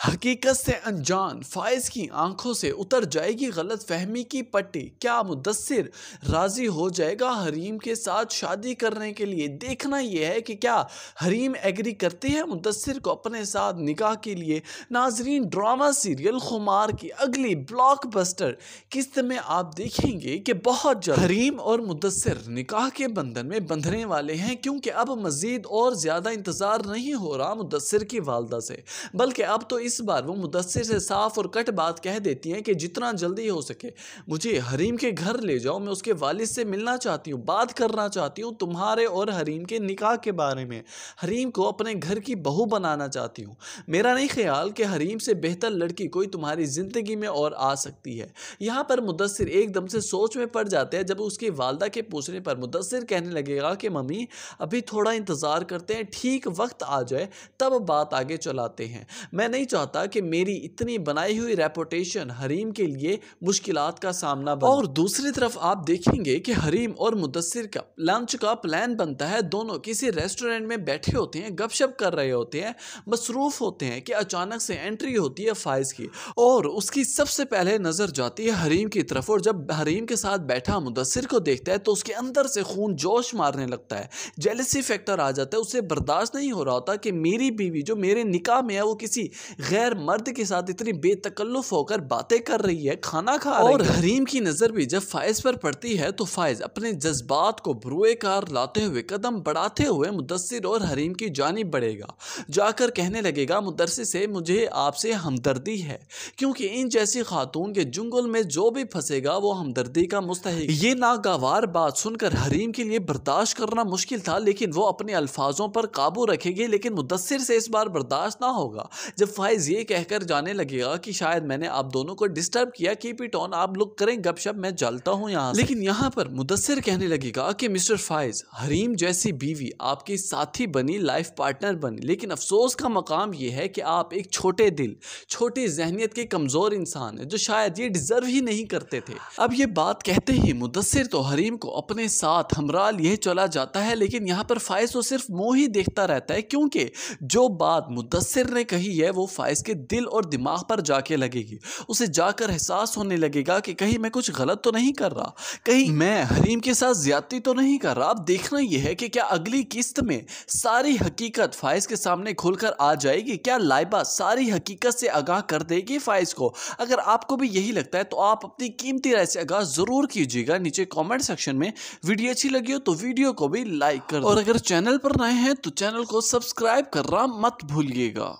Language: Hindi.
हकीकत से अनजान फाइज की आंखों से उतर जाएगी गलत फहमी की पट्टी। क्या मुदस्सिर राजी हो जाएगा हरीम के साथ शादी करने के लिए? देखना यह है कि क्या हरीम एग्री करती है मुदस्सिर को अपने साथ निकाह के लिए। नाजरीन, ड्रामा सीरियल खुमार की अगली ब्लॉकबस्टर किस्त में आप देखेंगे कि बहुत जल्द हरीम और मुदस्सिर निकाह के बंधन में बंधने वाले हैं, क्योंकि अब मजीद और ज्यादा इंतजार नहीं हो रहा मुदस्सिर की वालदा से, बल्कि अब तो इस बार वो मुदस्सिर से साफ और कट बात कह देती हैं कि जितना जल्दी हो सके मुझे हरीम के घर ले जाओ, मैं उसके वालिद से मिलना चाहती हूँ, बात करना चाहती हूँ तुम्हारे और हरीम के निकाह के बारे में, हरीम को अपने घर की बहू बनाना चाहती हूँ। मेरा नहीं ख्याल कि हरीम से बेहतर लड़की कोई तुम्हारी ज़िंदगी में और आ सकती है। यहाँ पर मुदस्सिर एकदम से सोच में पड़ जाते हैं जब उसकी वालदा के पूछने पर मुदस्सिर कहने लगेगा कि मम्मी अभी थोड़ा इंतज़ार करते हैं, ठीक वक्त आ जाए तब बात आगे चलाते हैं। मैं नहीं चाहता कि मेरी इतनी बनाई हुई रेपुटेशन हरीम के लिए मुश्किलात का सामना बने। और दूसरी तरफ आप देखेंगे कि हरीम और मुदस्सिर का लंच का प्लान बनता है। दोनों किसी रेस्टोरेंट में बैठे होते हैं, गपशप कर रहे होते हैं, मसरूफ होते हैं कि अचानक से एंट्री होती है फाइज की और उसकी सबसे पहले नजर जाती है हरीम की तरफ। और जब हरीम के साथ बैठा मुदस्सिर को देखता है तो उसके अंदर से खून जोश मारने लगता है, जेलसी फैक्टर आ जाता है। उसे बर्दाश्त नहीं हो रहा होता कि मेरी बीवी जो मेरे निकाह में है वो किसी गैर मर्द के साथ इतनी बेतकल्लुफ होकर बातें कर रही है, खाना खा रही है। और हरीम की नजर भी जब फाइज पर पड़ती है तो फाइज अपने जज्बात को बुरुए कार लाते हुए कदम बढ़ाते हुए मुदस्सिर और हरीम की जानिब बढ़ेगा, जाकर कहने लगेगा मुदस्सिर से मुझे आपसे हमदर्दी है, क्योंकि इन जैसी खातून के जुंगल में जो भी फंसेगा वो हमदर्दी का मुस्तहिक। ये नागवार बात सुनकर हरीम के लिए बर्दाश्त करना मुश्किल था, लेकिन वो अपने अल्फाजों पर काबू रखेगी। लेकिन मुदस्सिर से इस बार बर्दाश्त ना होगा जब फाइज ये कहकर जाने लगेगा कि शायद मैंने आप दोनों को डिस्टर्ब किया, कीप इट ऑन, आप लोग करें गपशप, मैं चलता हूं यहाँ से। लेकिन यहाँ पर मुदस्सिर कहने लगेगा कि मिस्टर फाइज, हरीम जैसी बीवी आपकी साथी बनी, लाइफ पार्टनर बनी, लेकिन अफसोस का मकाम यह है कि आप एक छोटे दिल, छोटी जहनियत के कमजोर इंसान है जो शायद ये डिजर्व ही नहीं करते थे। अब ये बात कहते ही मुदस्सिर तो हरीम को अपने साथ हमरा लिए चला जाता है, लेकिन यहाँ पर फाइज तो सिर्फ मुंह ही देखता रहता है, क्योंकि जो बात मुदस्सिर ने कही है वो फाइज के दिल और दिमाग पर जाके लगेगी। उसे जाकर एहसास होने लगेगा कि कहीं मैं कुछ गलत तो नहीं कर रहा, कहीं मैं हरीम के साथ ज्यादती तो नहीं कर रहा। अब देखना यह है कि क्या अगली किस्त में सारी हकीकत फाइज के सामने खुलकर आ जाएगी, क्या लाइबा सारी हकीकत से आगाह कर देगी फाइज को। अगर आपको भी यही लगता है तो आप अपनी कीमती राय से आगाह जरूर कीजिएगा नीचे कमेंट सेक्शन में। वीडियो अच्छी लगी हो तो वीडियो को भी लाइक कर दो और अगर चैनल पर नए हैं तो चैनल को सब्सक्राइब करना मत भूलिएगा।